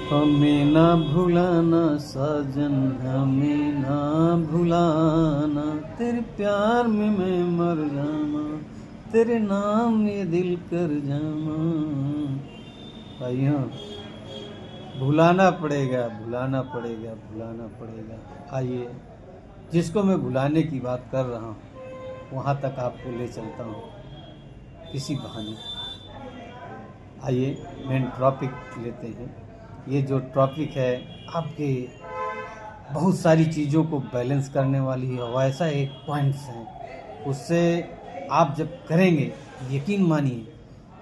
हमें ना भुलाना साजन, हमें ना भुलाना, तेरे प्यार में मैं मर जाना, तेरे नाम ये दिल कर जाना। भाइयों, भुलाना पड़ेगा, भुलाना पड़ेगा, भुलाना पड़ेगा। आइए, जिसको मैं भुलाने की बात कर रहा हूँ वहाँ तक आपको ले चलता हूँ किसी बहाने। आइए मेन टॉपिक लेते हैं। ये जो टॉपिक है आपके बहुत सारी चीज़ों को बैलेंस करने वाली है, वैसा एक पॉइंट्स हैं, उससे आप जब करेंगे यकीन मानिए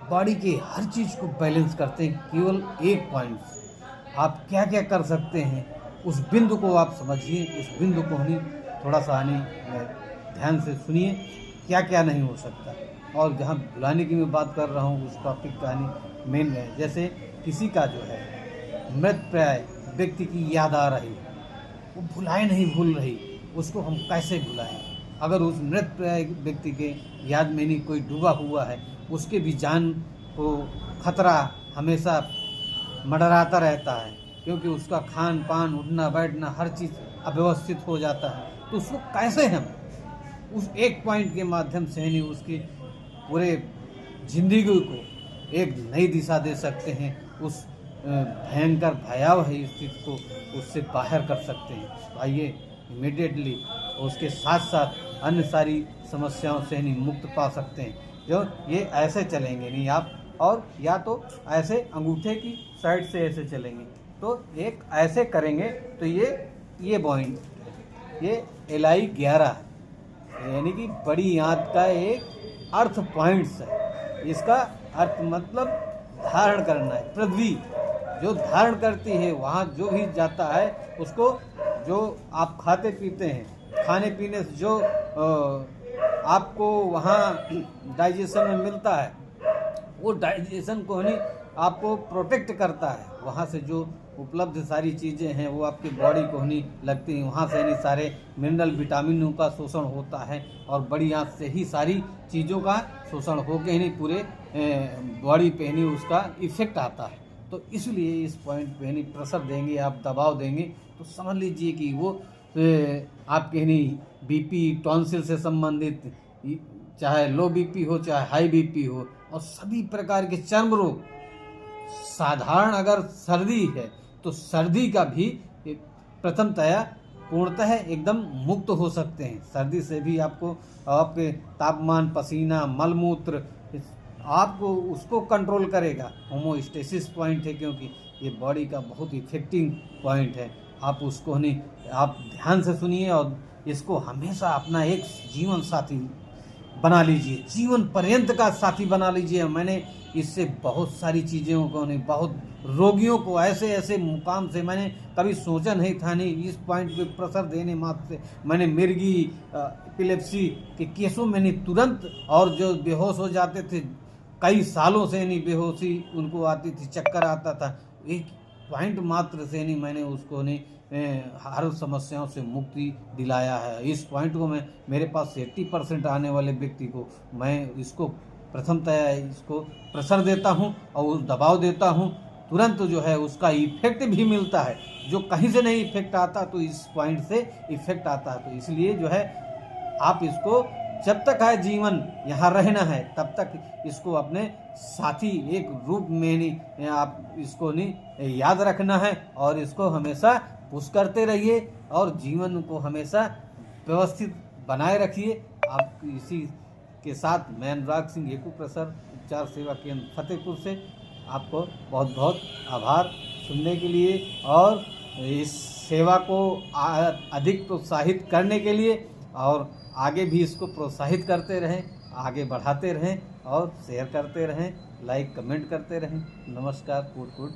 बॉडी के हर चीज़ को बैलेंस करते हैं केवल एक पॉइंट्स। आप क्या क्या कर सकते हैं उस बिंदु को आप समझिए, उस बिंदु को नहीं थोड़ा सा ध्यान से सुनिए क्या क्या नहीं हो सकता। और जहाँ भुलाने की मैं बात कर रहा हूँ उस टॉपिक का नहीं मेन है, जैसे किसी का जो है मृतप्राय व्यक्ति की याद आ रही, वो भुलाए नहीं भूल रही, उसको हम कैसे भुलाएं। अगर उस मृतप्राय व्यक्ति के याद में नहीं कोई डूबा हुआ है, उसके भी जान को खतरा हमेशा मंडराता रहता है, क्योंकि उसका खान पान उठना बैठना हर चीज़ अव्यवस्थित हो जाता है। तो उसको कैसे हम उस एक पॉइंट के माध्यम से नहीं उसकी पूरे जिंदगी को एक नई दिशा दे सकते हैं, उस भयंकर भयावह स्थिति को उससे बाहर कर सकते हैं। आइए इमीडिएटली उसके साथ साथ अन्य सारी समस्याओं से नहीं मुक्त पा सकते हैं। जो ये ऐसे चलेंगे नहीं आप, और या तो ऐसे अंगूठे की साइड से ऐसे चलेंगे, तो एक ऐसे करेंगे तो ये पॉइंट, ये LI 11 है, यानी कि बड़ी आंत का एक अर्थ पॉइंट्स है। इसका अर्थ मतलब धारण करना है। पृथ्वी जो धारण करती है, वहाँ जो भी जाता है उसको, जो आप खाते पीते हैं, खाने पीने से जो आपको वहाँ डाइजेशन में मिलता है, वो डाइजेशन को नहीं आपको प्रोटेक्ट करता है। वहाँ से जो उपलब्ध सारी चीज़ें हैं वो आपकी बॉडी को नहीं लगती हैं, वहाँ से नहीं सारे मिनरल विटामिनों का शोषण होता है, और बड़ी आंत से ही सारी चीज़ों का शोषण होकर ही नहीं पूरे बॉडी पे नहीं उसका इफेक्ट आता है। तो इसलिए इस पॉइंट पे नहीं प्रेशर देंगे, आप दबाव देंगे तो समझ लीजिए कि वो आपके नहीं BP टॉन्सिल से संबंधित, चाहे लो BP हो चाहे हाई BP हो, और सभी प्रकार के चर्म रोग, साधारण अगर सर्दी है तो सर्दी का भी प्रथमतया पूर्णतः एकदम मुक्त हो सकते हैं। सर्दी से भी आपको आपके तापमान, पसीना, मलमूत्र आपको उसको कंट्रोल करेगा। होमोस्टेसिस पॉइंट है, क्योंकि ये बॉडी का बहुत इफेक्टिव पॉइंट है। आप उसको नहीं, आप ध्यान से सुनिए और इसको हमेशा अपना एक जीवन साथी बना लीजिए, जीवन पर्यंत का साथी बना लीजिए। मैंने इससे बहुत सारी चीज़ों को नहीं, बहुत रोगियों को ऐसे ऐसे मुकाम से मैंने कभी सोचा नहीं था, नहीं इस पॉइंट पे प्रेशर देने मात्र से मैंने मिर्गी, एपिलेप्सी के केसों में नहीं तुरंत, और जो बेहोश हो जाते थे कई सालों से नहीं बेहोशी उनको आती थी, चक्कर आता था, एक पॉइंट मात्र से नहीं मैंने उसको नहीं हर समस्याओं से मुक्ति दिलाया है। इस पॉइंट को मैं, मेरे पास 80% आने वाले व्यक्ति को मैं इसको प्रथमतया इसको प्रेशर देता हूँ और उस दबाव देता हूँ, तुरंत जो है उसका इफेक्ट भी मिलता है। जो कहीं से नहीं इफेक्ट आता तो इस पॉइंट से इफेक्ट आता है। तो इसलिए जो है आप इसको जब तक है जीवन यहाँ रहना है तब तक इसको अपने साथी एक रूप में नहीं आप इसको नहीं याद रखना है, और इसको हमेशा पुश करते रहिए और जीवन को हमेशा व्यवस्थित बनाए रखिए। आप इसी के साथ मैं अनुराग सिंह, एक्यूप्रेशर उपचार सेवा केंद्र फतेहपुर से आपको बहुत बहुत आभार सुनने के लिए, और इस सेवा को अधिक प्रोत्साहित करने के लिए, और आगे भी इसको प्रोत्साहित करते रहें, आगे बढ़ाते रहें और शेयर करते रहें, लाइक कमेंट करते रहें। नमस्कार, गुड गुड।